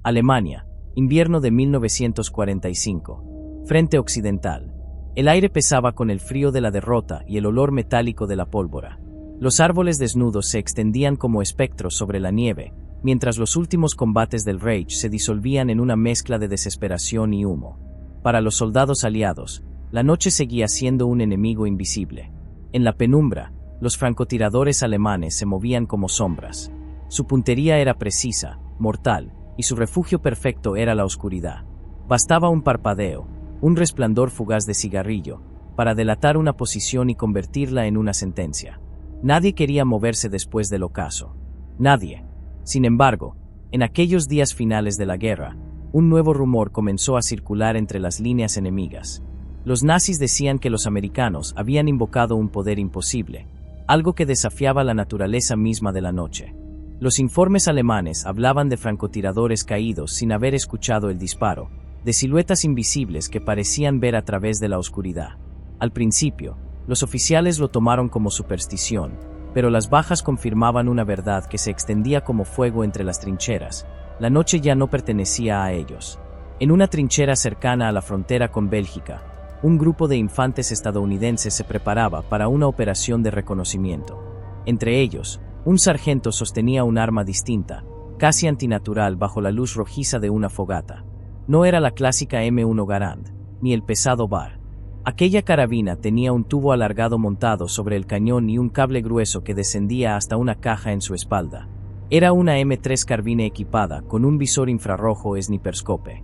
Alemania, invierno de 1945. Frente occidental. El aire pesaba con el frío de la derrota y el olor metálico de la pólvora. Los árboles desnudos se extendían como espectros sobre la nieve, mientras los últimos combates del Reich se disolvían en una mezcla de desesperación y humo. Para los soldados aliados, la noche seguía siendo un enemigo invisible. En la penumbra, los francotiradores alemanes se movían como sombras. Su puntería era precisa, mortal, y su refugio perfecto era la oscuridad. Bastaba un parpadeo, un resplandor fugaz de cigarrillo, para delatar una posición y convertirla en una sentencia. Nadie quería moverse después del ocaso. Nadie. Sin embargo, en aquellos días finales de la guerra, un nuevo rumor comenzó a circular entre las líneas enemigas. Los nazis decían que los americanos habían invocado un poder imposible, algo que desafiaba la naturaleza misma de la noche. Los informes alemanes hablaban de francotiradores caídos sin haber escuchado el disparo, de siluetas invisibles que parecían ver a través de la oscuridad. Al principio, los oficiales lo tomaron como superstición, pero las bajas confirmaban una verdad que se extendía como fuego entre las trincheras. La noche ya no pertenecía a ellos. En una trinchera cercana a la frontera con Bélgica, un grupo de infantes estadounidenses se preparaba para una operación de reconocimiento. Entre ellos, un sargento sostenía un arma distinta, casi antinatural bajo la luz rojiza de una fogata. No era la clásica M1 Garand, ni el pesado Bar. Aquella carabina tenía un tubo alargado montado sobre el cañón y un cable grueso que descendía hasta una caja en su espalda. Era una M3 Carbine equipada con un visor infrarrojo sniperscope.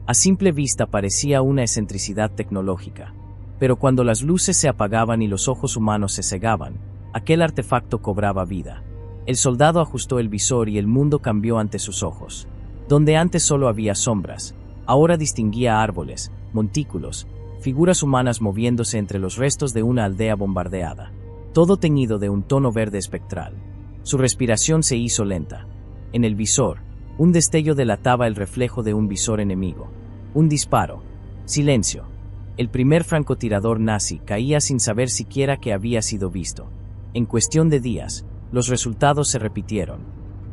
A simple vista parecía una excentricidad tecnológica. Pero cuando las luces se apagaban y los ojos humanos se cegaban, aquel artefacto cobraba vida. El soldado ajustó el visor y el mundo cambió ante sus ojos. Donde antes solo había sombras, ahora distinguía árboles, montículos, figuras humanas moviéndose entre los restos de una aldea bombardeada. Todo teñido de un tono verde espectral. Su respiración se hizo lenta. En el visor, un destello delataba el reflejo de un visor enemigo. Un disparo. Silencio. El primer francotirador nazi caía sin saber siquiera que había sido visto. En cuestión de días, los resultados se repitieron.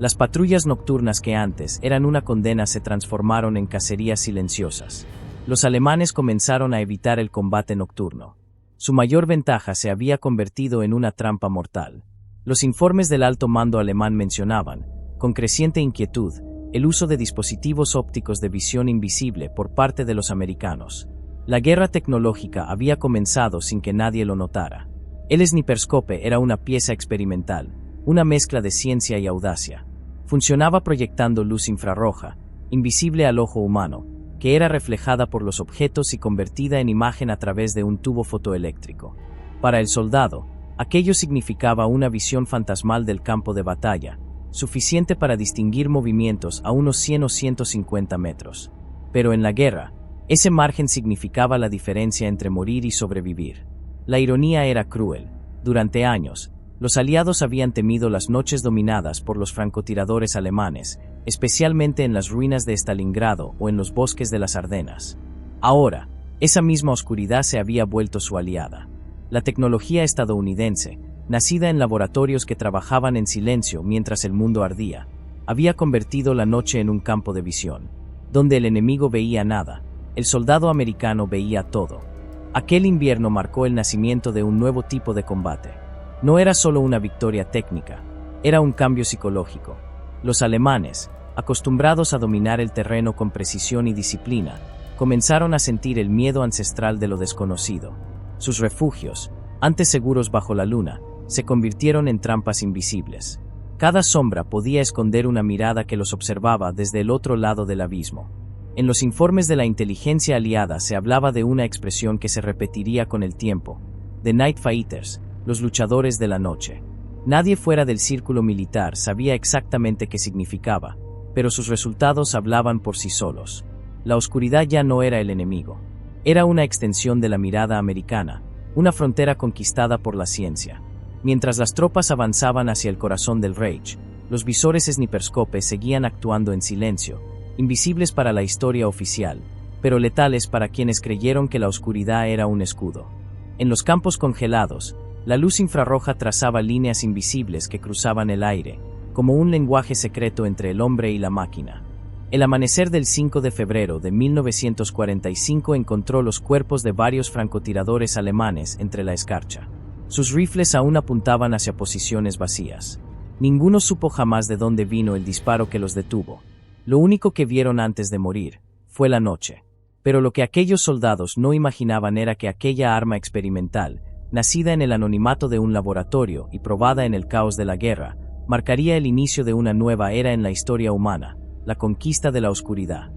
Las patrullas nocturnas que antes eran una condena se transformaron en cacerías silenciosas. Los alemanes comenzaron a evitar el combate nocturno. Su mayor ventaja se había convertido en una trampa mortal. Los informes del alto mando alemán mencionaban, con creciente inquietud, el uso de dispositivos ópticos de visión invisible por parte de los americanos. La guerra tecnológica había comenzado sin que nadie lo notara. El sniperscope era una pieza experimental, una mezcla de ciencia y audacia. Funcionaba proyectando luz infrarroja, invisible al ojo humano, que era reflejada por los objetos y convertida en imagen a través de un tubo fotoeléctrico. Para el soldado, aquello significaba una visión fantasmal del campo de batalla, suficiente para distinguir movimientos a unos 100 o 150 metros. Pero en la guerra, ese margen significaba la diferencia entre morir y sobrevivir. La ironía era cruel. Durante años, los aliados habían temido las noches dominadas por los francotiradores alemanes, especialmente en las ruinas de Stalingrado o en los bosques de las Ardenas. Ahora, esa misma oscuridad se había vuelto su aliada. La tecnología estadounidense, nacida en laboratorios que trabajaban en silencio mientras el mundo ardía, había convertido la noche en un campo de visión. Donde el enemigo veía nada, el soldado americano veía todo. Aquel invierno marcó el nacimiento de un nuevo tipo de combate. No era solo una victoria técnica, era un cambio psicológico. Los alemanes, acostumbrados a dominar el terreno con precisión y disciplina, comenzaron a sentir el miedo ancestral de lo desconocido. Sus refugios, antes seguros bajo la luna, se convirtieron en trampas invisibles. Cada sombra podía esconder una mirada que los observaba desde el otro lado del abismo. En los informes de la inteligencia aliada se hablaba de una expresión que se repetiría con el tiempo: The Night Fighters, los luchadores de la noche. Nadie fuera del círculo militar sabía exactamente qué significaba, pero sus resultados hablaban por sí solos. La oscuridad ya no era el enemigo. Era una extensión de la mirada americana, una frontera conquistada por la ciencia. Mientras las tropas avanzaban hacia el corazón del Reich, los visores sniperscope seguían actuando en silencio, invisibles para la historia oficial, pero letales para quienes creyeron que la oscuridad era un escudo. En los campos congelados, la luz infrarroja trazaba líneas invisibles que cruzaban el aire, como un lenguaje secreto entre el hombre y la máquina. El amanecer del 5 de febrero de 1945 encontró los cuerpos de varios francotiradores alemanes entre la escarcha. Sus rifles aún apuntaban hacia posiciones vacías. Ninguno supo jamás de dónde vino el disparo que los detuvo. Lo único que vieron antes de morir fue la noche. Pero lo que aquellos soldados no imaginaban era que aquella arma experimental, nacida en el anonimato de un laboratorio y probada en el caos de la guerra, marcaría el inicio de una nueva era en la historia humana, la conquista de la oscuridad.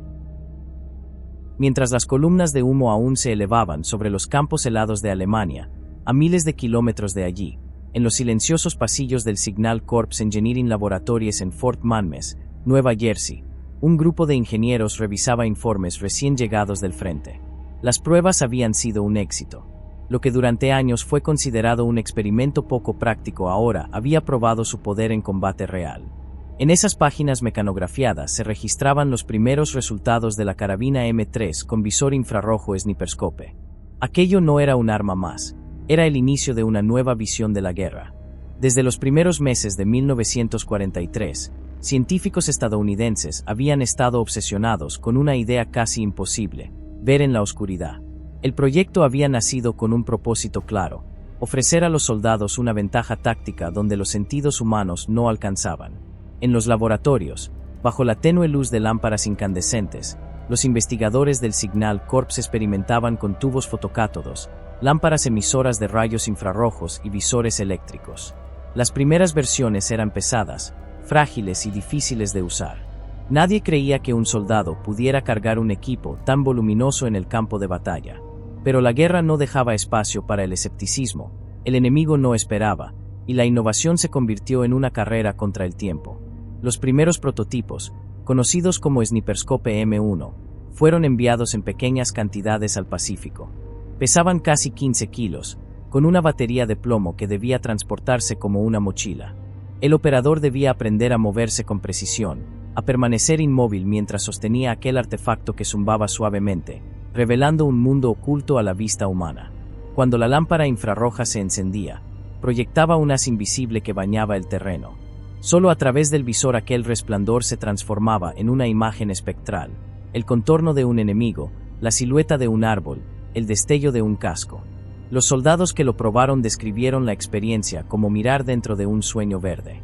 Mientras las columnas de humo aún se elevaban sobre los campos helados de Alemania, a miles de kilómetros de allí, en los silenciosos pasillos del Signal Corps Engineering Laboratories en Fort Manmes, Nueva Jersey, un grupo de ingenieros revisaba informes recién llegados del frente. Las pruebas habían sido un éxito. Lo que durante años fue considerado un experimento poco práctico ahora había probado su poder en combate real. En esas páginas mecanografiadas se registraban los primeros resultados de la carabina M3 con visor infrarrojo Sniperscope. Aquello no era un arma más, era el inicio de una nueva visión de la guerra. Desde los primeros meses de 1943, científicos estadounidenses habían estado obsesionados con una idea casi imposible: ver en la oscuridad. El proyecto había nacido con un propósito claro: ofrecer a los soldados una ventaja táctica donde los sentidos humanos no alcanzaban. En los laboratorios, bajo la tenue luz de lámparas incandescentes, los investigadores del Signal Corps experimentaban con tubos fotocátodos, lámparas emisoras de rayos infrarrojos y visores eléctricos. Las primeras versiones eran pesadas, frágiles y difíciles de usar. Nadie creía que un soldado pudiera cargar un equipo tan voluminoso en el campo de batalla. Pero la guerra no dejaba espacio para el escepticismo, el enemigo no esperaba, y la innovación se convirtió en una carrera contra el tiempo. Los primeros prototipos, conocidos como Sniperscope M1, fueron enviados en pequeñas cantidades al Pacífico. Pesaban casi 15 kilos, con una batería de plomo que debía transportarse como una mochila. El operador debía aprender a moverse con precisión, a permanecer inmóvil mientras sostenía aquel artefacto que zumbaba suavemente, revelando un mundo oculto a la vista humana. Cuando la lámpara infrarroja se encendía, proyectaba un haz invisible que bañaba el terreno. Solo a través del visor aquel resplandor se transformaba en una imagen espectral: el contorno de un enemigo, la silueta de un árbol, el destello de un casco. Los soldados que lo probaron describieron la experiencia como mirar dentro de un sueño verde.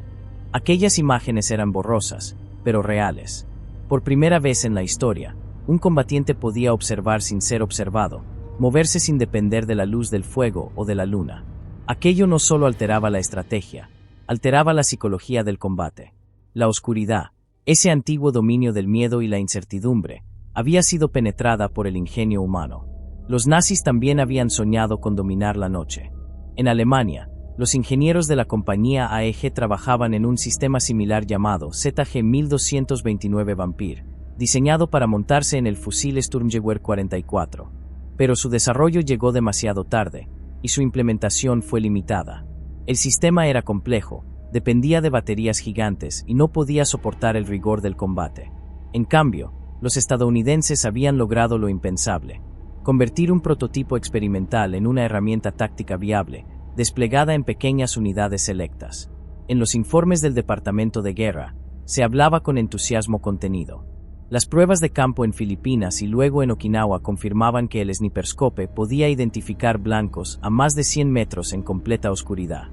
Aquellas imágenes eran borrosas, pero reales. Por primera vez en la historia, un combatiente podía observar sin ser observado, moverse sin depender de la luz del fuego o de la luna. Aquello no solo alteraba la estrategia, alteraba la psicología del combate. La oscuridad, ese antiguo dominio del miedo y la incertidumbre, había sido penetrada por el ingenio humano. Los nazis también habían soñado con dominar la noche. En Alemania, los ingenieros de la compañía AEG trabajaban en un sistema similar llamado ZG-1229 Vampir, diseñado para montarse en el fusil Sturmgewehr 44. Pero su desarrollo llegó demasiado tarde, y su implementación fue limitada. El sistema era complejo, dependía de baterías gigantes y no podía soportar el rigor del combate. En cambio, los estadounidenses habían logrado lo impensable: convertir un prototipo experimental en una herramienta táctica viable, desplegada en pequeñas unidades selectas. En los informes del Departamento de Guerra, se hablaba con entusiasmo contenido. Las pruebas de campo en Filipinas y luego en Okinawa confirmaban que el Sniperscope podía identificar blancos a más de 100 metros en completa oscuridad.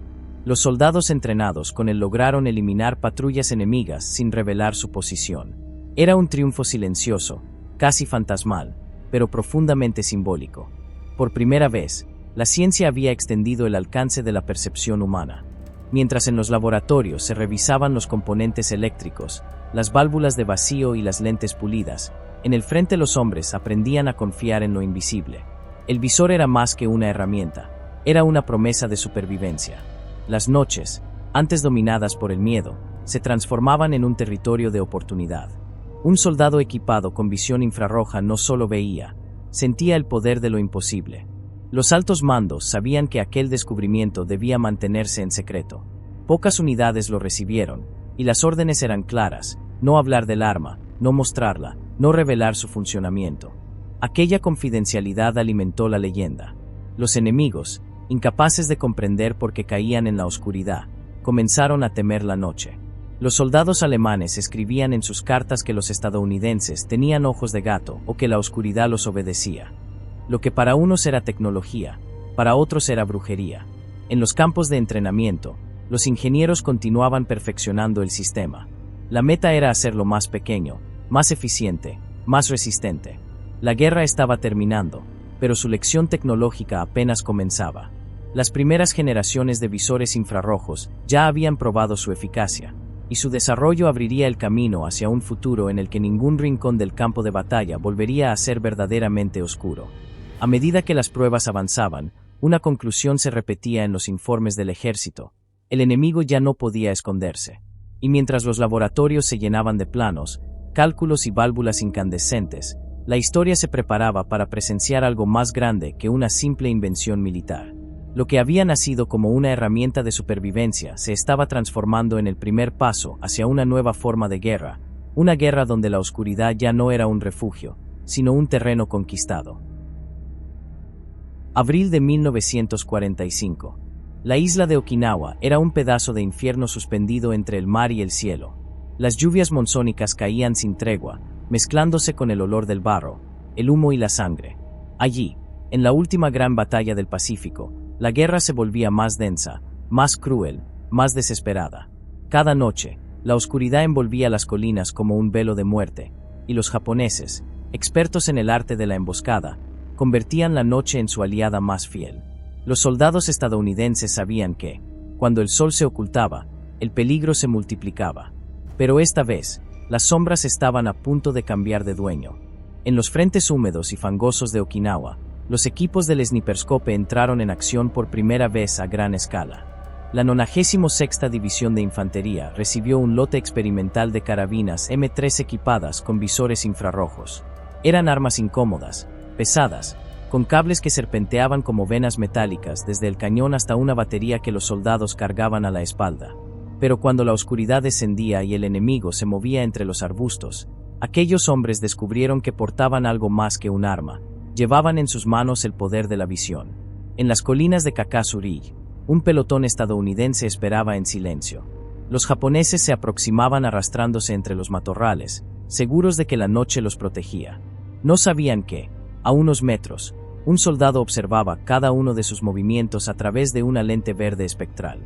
Los soldados entrenados con él lograron eliminar patrullas enemigas sin revelar su posición. Era un triunfo silencioso, casi fantasmal, pero profundamente simbólico. Por primera vez, la ciencia había extendido el alcance de la percepción humana. Mientras en los laboratorios se revisaban los componentes eléctricos, las válvulas de vacío y las lentes pulidas, en el frente los hombres aprendían a confiar en lo invisible. El visor era más que una herramienta, era una promesa de supervivencia. Las noches, antes dominadas por el miedo, se transformaban en un territorio de oportunidad. Un soldado equipado con visión infrarroja no solo veía, sentía el poder de lo imposible. Los altos mandos sabían que aquel descubrimiento debía mantenerse en secreto. Pocas unidades lo recibieron, y las órdenes eran claras: no hablar del arma, no mostrarla, no revelar su funcionamiento. Aquella confidencialidad alimentó la leyenda. Los enemigos, incapaces de comprender por qué caían en la oscuridad, comenzaron a temer la noche. Los soldados alemanes escribían en sus cartas que los estadounidenses tenían ojos de gato o que la oscuridad los obedecía. Lo que para unos era tecnología, para otros era brujería. En los campos de entrenamiento, los ingenieros continuaban perfeccionando el sistema. La meta era hacerlo más pequeño, más eficiente, más resistente. La guerra estaba terminando, pero su lección tecnológica apenas comenzaba. Las primeras generaciones de visores infrarrojos ya habían probado su eficacia, y su desarrollo abriría el camino hacia un futuro en el que ningún rincón del campo de batalla volvería a ser verdaderamente oscuro. A medida que las pruebas avanzaban, una conclusión se repetía en los informes del ejército: el enemigo ya no podía esconderse. Y mientras los laboratorios se llenaban de planos, cálculos y válvulas incandescentes, la historia se preparaba para presenciar algo más grande que una simple invención militar. Lo que había nacido como una herramienta de supervivencia se estaba transformando en el primer paso hacia una nueva forma de guerra, una guerra donde la oscuridad ya no era un refugio, sino un terreno conquistado. Abril de 1945. La isla de Okinawa era un pedazo de infierno suspendido entre el mar y el cielo. Las lluvias monzónicas caían sin tregua, mezclándose con el olor del barro, el humo y la sangre. Allí, en la última gran batalla del Pacífico, la guerra se volvía más densa, más cruel, más desesperada. Cada noche, la oscuridad envolvía las colinas como un velo de muerte, y los japoneses, expertos en el arte de la emboscada, convertían la noche en su aliada más fiel. Los soldados estadounidenses sabían que, cuando el sol se ocultaba, el peligro se multiplicaba. Pero esta vez, las sombras estaban a punto de cambiar de dueño. En los frentes húmedos y fangosos de Okinawa, los equipos del Sniperscope entraron en acción por primera vez a gran escala. La 96ª División de Infantería recibió un lote experimental de carabinas M3 equipadas con visores infrarrojos. Eran armas incómodas, pesadas, con cables que serpenteaban como venas metálicas desde el cañón hasta una batería que los soldados cargaban a la espalda. Pero cuando la oscuridad descendía y el enemigo se movía entre los arbustos, aquellos hombres descubrieron que portaban algo más que un arma. Llevaban en sus manos el poder de la visión. En las colinas de Kakasuri, un pelotón estadounidense esperaba en silencio. Los japoneses se aproximaban arrastrándose entre los matorrales, seguros de que la noche los protegía. No sabían que, a unos metros, un soldado observaba cada uno de sus movimientos a través de una lente verde espectral.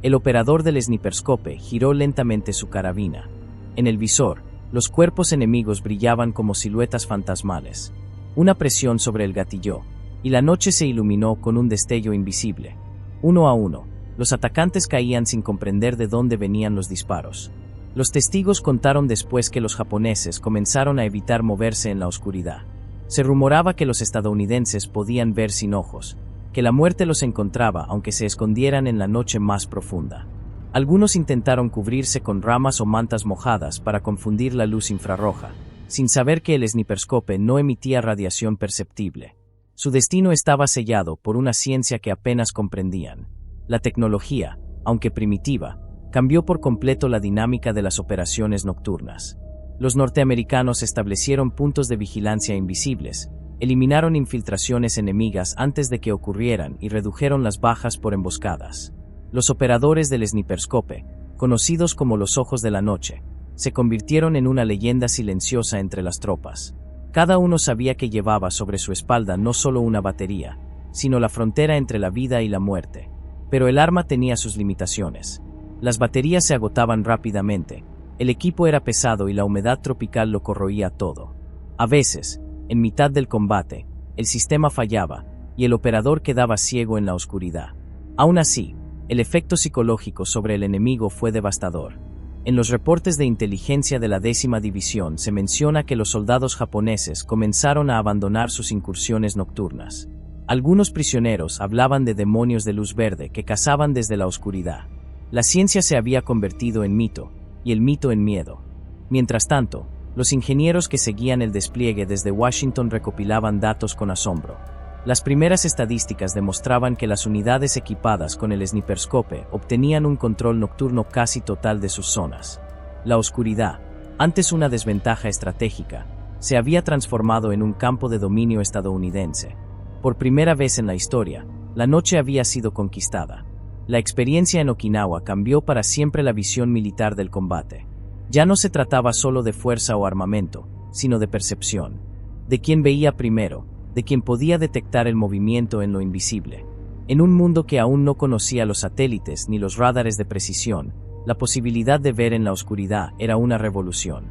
El operador del Sniperscope giró lentamente su carabina. En el visor, los cuerpos enemigos brillaban como siluetas fantasmales. Una presión sobre el gatillo, y la noche se iluminó con un destello invisible. Uno a uno, los atacantes caían sin comprender de dónde venían los disparos. Los testigos contaron después que los japoneses comenzaron a evitar moverse en la oscuridad. Se rumoraba que los estadounidenses podían ver sin ojos, que la muerte los encontraba aunque se escondieran en la noche más profunda. Algunos intentaron cubrirse con ramas o mantas mojadas para confundir la luz infrarroja, sin saber que el Sniperscope no emitía radiación perceptible. Su destino estaba sellado por una ciencia que apenas comprendían. La tecnología, aunque primitiva, cambió por completo la dinámica de las operaciones nocturnas. Los norteamericanos establecieron puntos de vigilancia invisibles, eliminaron infiltraciones enemigas antes de que ocurrieran y redujeron las bajas por emboscadas. Los operadores del Sniperscope, conocidos como los ojos de la noche, se convirtieron en una leyenda silenciosa entre las tropas. Cada uno sabía que llevaba sobre su espalda no solo una batería, sino la frontera entre la vida y la muerte. Pero el arma tenía sus limitaciones. Las baterías se agotaban rápidamente, el equipo era pesado y la humedad tropical lo corroía todo. A veces, en mitad del combate, el sistema fallaba y el operador quedaba ciego en la oscuridad. Aún así, el efecto psicológico sobre el enemigo fue devastador. En los reportes de inteligencia de la 10ª División se menciona que los soldados japoneses comenzaron a abandonar sus incursiones nocturnas. Algunos prisioneros hablaban de demonios de luz verde que cazaban desde la oscuridad. La ciencia se había convertido en mito, y el mito en miedo. Mientras tanto, los ingenieros que seguían el despliegue desde Washington recopilaban datos con asombro. Las primeras estadísticas demostraban que las unidades equipadas con el Sniperscope obtenían un control nocturno casi total de sus zonas. La oscuridad, antes una desventaja estratégica, se había transformado en un campo de dominio estadounidense. Por primera vez en la historia, la noche había sido conquistada. La experiencia en Okinawa cambió para siempre la visión militar del combate. Ya no se trataba solo de fuerza o armamento, sino de percepción. De quien veía primero, de quien podía detectar el movimiento en lo invisible. En un mundo que aún no conocía los satélites ni los radares de precisión, la posibilidad de ver en la oscuridad era una revolución.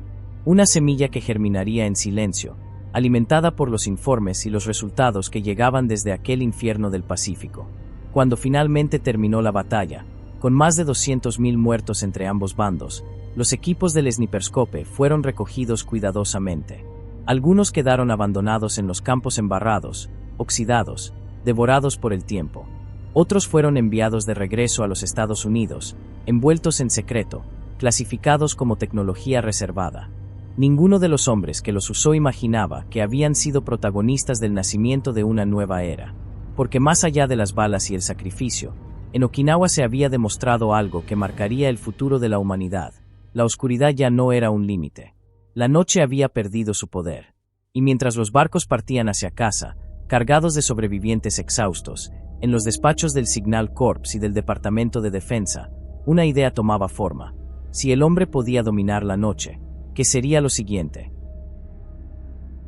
Una semilla que germinaría en silencio, alimentada por los informes y los resultados que llegaban desde aquel infierno del Pacífico. Cuando finalmente terminó la batalla, con más de 200.000 muertos entre ambos bandos, los equipos del Sniperscope fueron recogidos cuidadosamente. Algunos quedaron abandonados en los campos embarrados, oxidados, devorados por el tiempo. Otros fueron enviados de regreso a los Estados Unidos, envueltos en secreto, clasificados como tecnología reservada. Ninguno de los hombres que los usó imaginaba que habían sido protagonistas del nacimiento de una nueva era. Porque más allá de las balas y el sacrificio, en Okinawa se había demostrado algo que marcaría el futuro de la humanidad. La oscuridad ya no era un límite. La noche había perdido su poder. Y mientras los barcos partían hacia casa, cargados de sobrevivientes exhaustos, en los despachos del Signal Corps y del Departamento de Defensa, una idea tomaba forma. Si el hombre podía dominar la noche, ¿qué sería lo siguiente?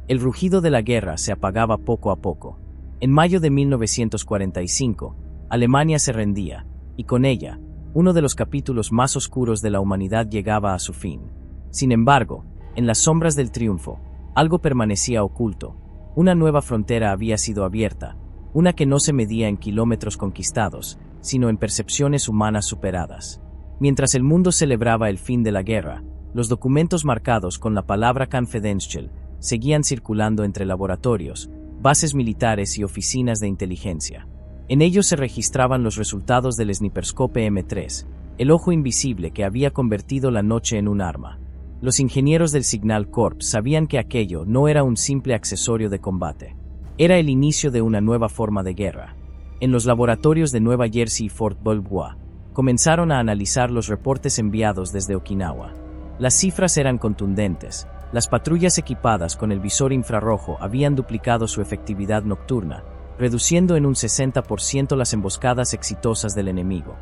El rugido de la guerra se apagaba poco a poco. En mayo de 1945, Alemania se rendía, y con ella, uno de los capítulos más oscuros de la humanidad llegaba a su fin. Sin embargo, en las sombras del triunfo, algo permanecía oculto. Una nueva frontera había sido abierta, una que no se medía en kilómetros conquistados, sino en percepciones humanas superadas. Mientras el mundo celebraba el fin de la guerra, los documentos marcados con la palabra Kampfdenstel seguían circulando entre laboratorios, bases militares y oficinas de inteligencia. En ellos se registraban los resultados del Sniperscope M3, el ojo invisible que había convertido la noche en un arma. Los ingenieros del Signal Corps sabían que aquello no era un simple accesorio de combate. Era el inicio de una nueva forma de guerra. En los laboratorios de Nueva Jersey y Fort Belvoir, comenzaron a analizar los reportes enviados desde Okinawa. Las cifras eran contundentes. Las patrullas equipadas con el visor infrarrojo habían duplicado su efectividad nocturna, reduciendo en un 60% las emboscadas exitosas del enemigo.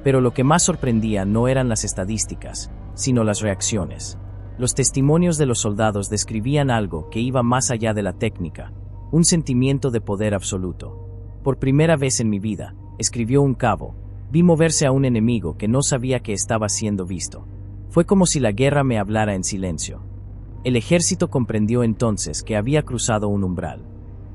Pero lo que más sorprendía no eran las estadísticas, sino las reacciones. Los testimonios de los soldados describían algo que iba más allá de la técnica, un sentimiento de poder absoluto. Por primera vez en mi vida, escribió un cabo, vi moverse a un enemigo que no sabía que estaba siendo visto. Fue como si la guerra me hablara en silencio. El ejército comprendió entonces que había cruzado un umbral.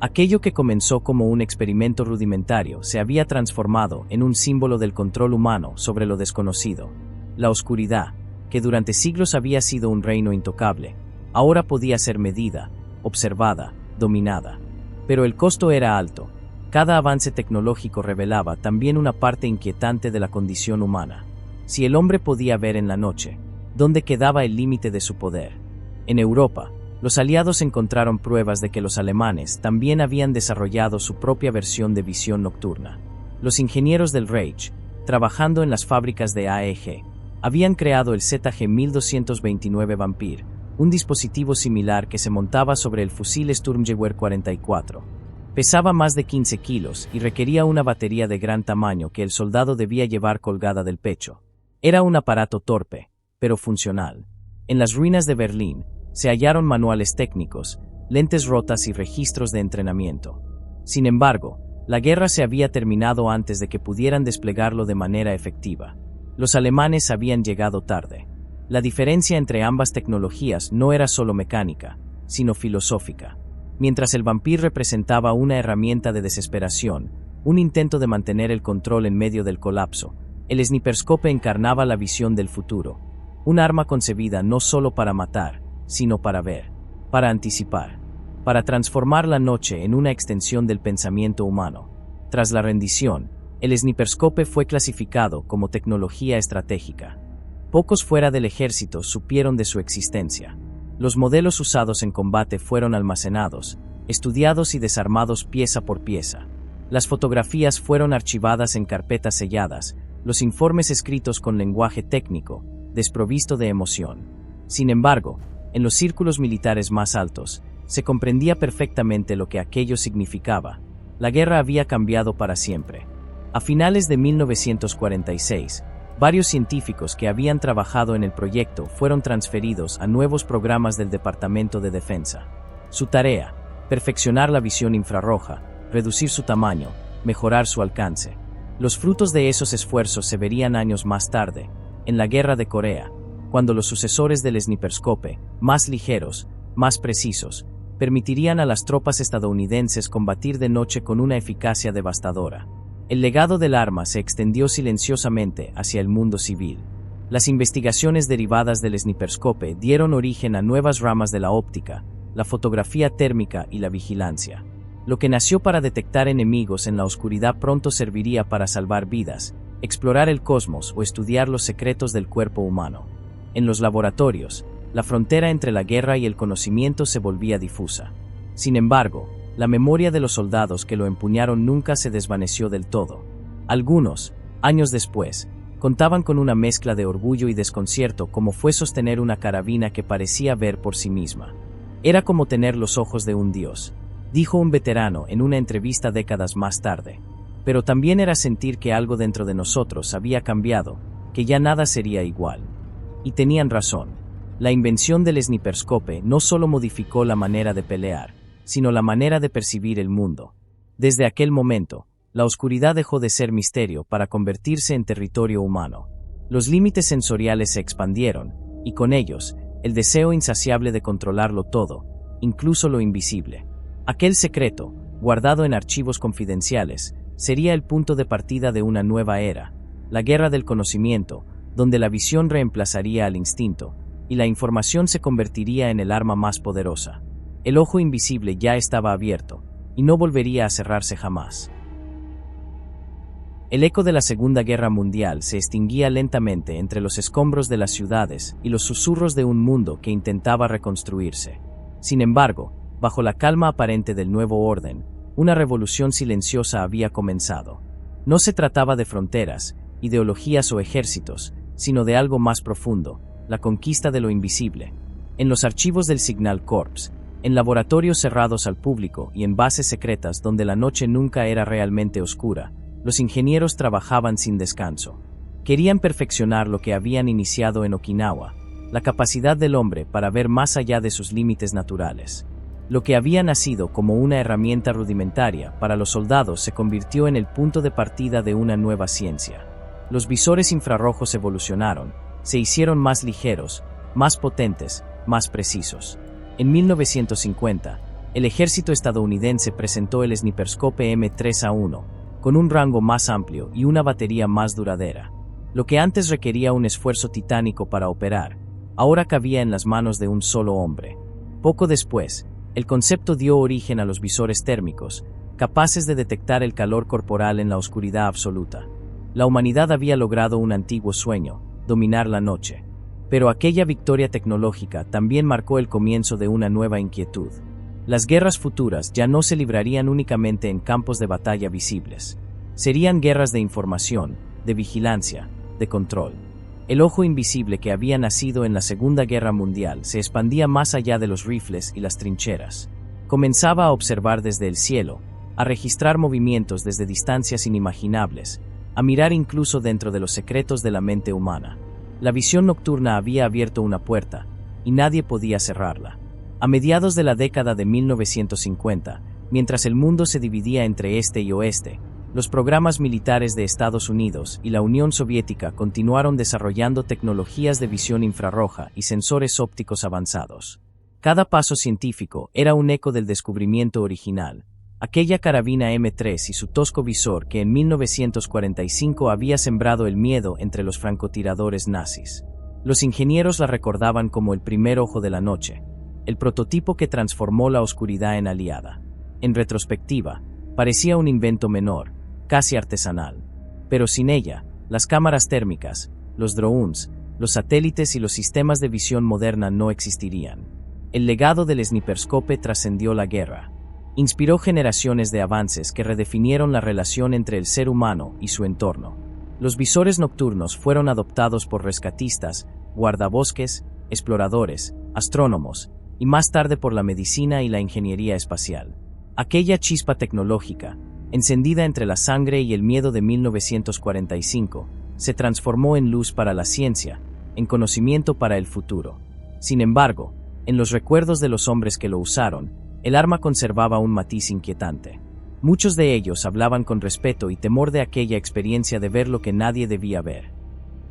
Aquello que comenzó como un experimento rudimentario se había transformado en un símbolo del control humano sobre lo desconocido. La oscuridad, que durante siglos había sido un reino intocable, ahora podía ser medida, observada, dominada. Pero el costo era alto. Cada avance tecnológico revelaba también una parte inquietante de la condición humana. Si el hombre podía ver en la noche, ¿dónde quedaba el límite de su poder? En Europa, los aliados encontraron pruebas de que los alemanes también habían desarrollado su propia versión de visión nocturna. Los ingenieros del Reich, trabajando en las fábricas de AEG, habían creado el ZG-1229 Vampir, un dispositivo similar que se montaba sobre el fusil Sturmgewehr 44. Pesaba más de 15 kilos y requería una batería de gran tamaño que el soldado debía llevar colgada del pecho. Era un aparato torpe, pero funcional. En las ruinas de Berlín, se hallaron manuales técnicos, lentes rotas y registros de entrenamiento. Sin embargo, la guerra se había terminado antes de que pudieran desplegarlo de manera efectiva. Los alemanes habían llegado tarde. La diferencia entre ambas tecnologías no era solo mecánica, sino filosófica. Mientras el Vampir representaba una herramienta de desesperación, un intento de mantener el control en medio del colapso, el Sniperscope encarnaba la visión del futuro. Un arma concebida no solo para matar, sino para ver, para anticipar, para transformar la noche en una extensión del pensamiento humano. Tras la rendición, el Sniperscope fue clasificado como tecnología estratégica. Pocos fuera del ejército supieron de su existencia. Los modelos usados en combate fueron almacenados, estudiados y desarmados pieza por pieza. Las fotografías fueron archivadas en carpetas selladas, los informes escritos con lenguaje técnico, desprovisto de emoción. Sin embargo, en los círculos militares más altos, se comprendía perfectamente lo que aquello significaba. La guerra había cambiado para siempre. A finales de 1946, varios científicos que habían trabajado en el proyecto fueron transferidos a nuevos programas del Departamento de Defensa. Su tarea: perfeccionar la visión infrarroja, reducir su tamaño, mejorar su alcance. Los frutos de esos esfuerzos se verían años más tarde, en la Guerra de Corea, cuando los sucesores del Sniperscope, más ligeros, más precisos, permitirían a las tropas estadounidenses combatir de noche con una eficacia devastadora. El legado del arma se extendió silenciosamente hacia el mundo civil. Las investigaciones derivadas del Sniperscope dieron origen a nuevas ramas de la óptica, la fotografía térmica y la vigilancia. Lo que nació para detectar enemigos en la oscuridad pronto serviría para salvar vidas, explorar el cosmos o estudiar los secretos del cuerpo humano. En los laboratorios, la frontera entre la guerra y el conocimiento se volvía difusa. Sin embargo, la memoria de los soldados que lo empuñaron nunca se desvaneció del todo. Algunos, años después, contaban con una mezcla de orgullo y desconcierto como fue sostener una carabina que parecía ver por sí misma. Era como tener los ojos de un dios, dijo un veterano en una entrevista décadas más tarde. Pero también era sentir que algo dentro de nosotros había cambiado, que ya nada sería igual. Y tenían razón. La invención del Sniperscope no solo modificó la manera de pelear, sino la manera de percibir el mundo. Desde aquel momento, la oscuridad dejó de ser misterio para convertirse en territorio humano. Los límites sensoriales se expandieron, y con ellos, el deseo insaciable de controlarlo todo, incluso lo invisible. Aquel secreto, guardado en archivos confidenciales, sería el punto de partida de una nueva era, la guerra del conocimiento, donde la visión reemplazaría al instinto, y la información se convertiría en el arma más poderosa. El ojo invisible ya estaba abierto, y no volvería a cerrarse jamás. El eco de la Segunda Guerra Mundial se extinguía lentamente entre los escombros de las ciudades y los susurros de un mundo que intentaba reconstruirse. Sin embargo, bajo la calma aparente del nuevo orden, una revolución silenciosa había comenzado. No se trataba de fronteras, ideologías o ejércitos, sino de algo más profundo, la conquista de lo invisible. En los archivos del Signal Corps, en laboratorios cerrados al público y en bases secretas donde la noche nunca era realmente oscura, los ingenieros trabajaban sin descanso. Querían perfeccionar lo que habían iniciado en Okinawa, la capacidad del hombre para ver más allá de sus límites naturales. Lo que había nacido como una herramienta rudimentaria para los soldados se convirtió en el punto de partida de una nueva ciencia. Los visores infrarrojos evolucionaron, se hicieron más ligeros, más potentes, más precisos. En 1950, el ejército estadounidense presentó el Sniperscope M3A1, con un rango más amplio y una batería más duradera. Lo que antes requería un esfuerzo titánico para operar, ahora cabía en las manos de un solo hombre. Poco después, el concepto dio origen a los visores térmicos, capaces de detectar el calor corporal en la oscuridad absoluta. La humanidad había logrado un antiguo sueño, dominar la noche. Pero aquella victoria tecnológica también marcó el comienzo de una nueva inquietud. Las guerras futuras ya no se librarían únicamente en campos de batalla visibles. Serían guerras de información, de vigilancia, de control. El ojo invisible que había nacido en la Segunda Guerra Mundial se expandía más allá de los rifles y las trincheras. Comenzaba a observar desde el cielo, a registrar movimientos desde distancias inimaginables, a mirar incluso dentro de los secretos de la mente humana. La visión nocturna había abierto una puerta, y nadie podía cerrarla. A mediados de la década de 1950, mientras el mundo se dividía entre este y oeste, los programas militares de Estados Unidos y la Unión Soviética continuaron desarrollando tecnologías de visión infrarroja y sensores ópticos avanzados. Cada paso científico era un eco del descubrimiento original, aquella carabina M3 y su tosco visor que en 1945 había sembrado el miedo entre los francotiradores nazis. Los ingenieros la recordaban como el primer ojo de la noche, el prototipo que transformó la oscuridad en aliada. En retrospectiva, parecía un invento menor, casi artesanal. Pero sin ella, las cámaras térmicas, los drones, los satélites y los sistemas de visión moderna no existirían. El legado del Sniperscope trascendió la guerra. Inspiró generaciones de avances que redefinieron la relación entre el ser humano y su entorno. Los visores nocturnos fueron adoptados por rescatistas, guardabosques, exploradores, astrónomos, y más tarde por la medicina y la ingeniería espacial. Aquella chispa tecnológica, encendida entre la sangre y el miedo de 1945, se transformó en luz para la ciencia, en conocimiento para el futuro. Sin embargo, en los recuerdos de los hombres que lo usaron, el arma conservaba un matiz inquietante. Muchos de ellos hablaban con respeto y temor de aquella experiencia de ver lo que nadie debía ver.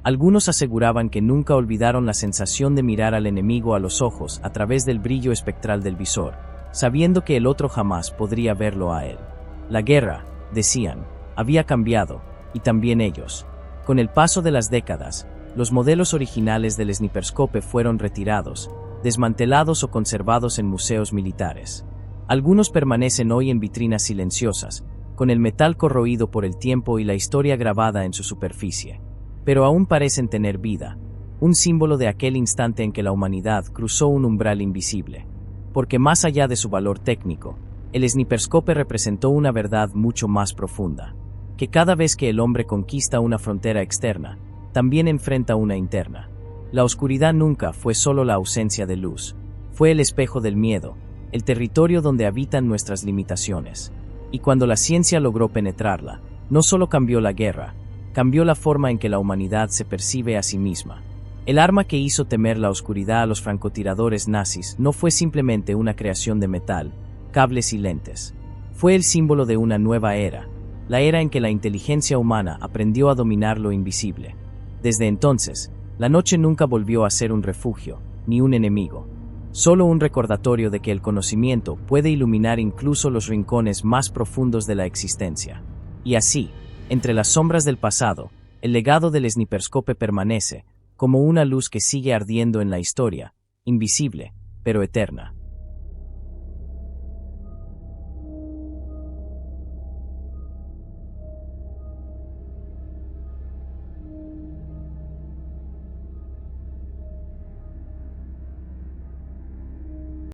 Algunos aseguraban que nunca olvidaron la sensación de mirar al enemigo a los ojos a través del brillo espectral del visor, sabiendo que el otro jamás podría verlo a él. La guerra, decían, había cambiado, y también ellos. Con el paso de las décadas, los modelos originales del Sniperscope fueron retirados, desmantelados o conservados en museos militares. Algunos permanecen hoy en vitrinas silenciosas, con el metal corroído por el tiempo y la historia grabada en su superficie. Pero aún parecen tener vida, un símbolo de aquel instante en que la humanidad cruzó un umbral invisible. Porque más allá de su valor técnico, el Sniperscope representó una verdad mucho más profunda, que cada vez que el hombre conquista una frontera externa, también enfrenta una interna. La oscuridad nunca fue solo la ausencia de luz, fue el espejo del miedo, el territorio donde habitan nuestras limitaciones. Y cuando la ciencia logró penetrarla, no solo cambió la guerra, cambió la forma en que la humanidad se percibe a sí misma. El arma que hizo temer la oscuridad a los francotiradores nazis no fue simplemente una creación de metal, cables y lentes. Fue el símbolo de una nueva era, la era en que la inteligencia humana aprendió a dominar lo invisible. Desde entonces, la noche nunca volvió a ser un refugio, ni un enemigo. Solo un recordatorio de que el conocimiento puede iluminar incluso los rincones más profundos de la existencia. Y así, entre las sombras del pasado, el legado del Sniperscope permanece, como una luz que sigue ardiendo en la historia, invisible, pero eterna.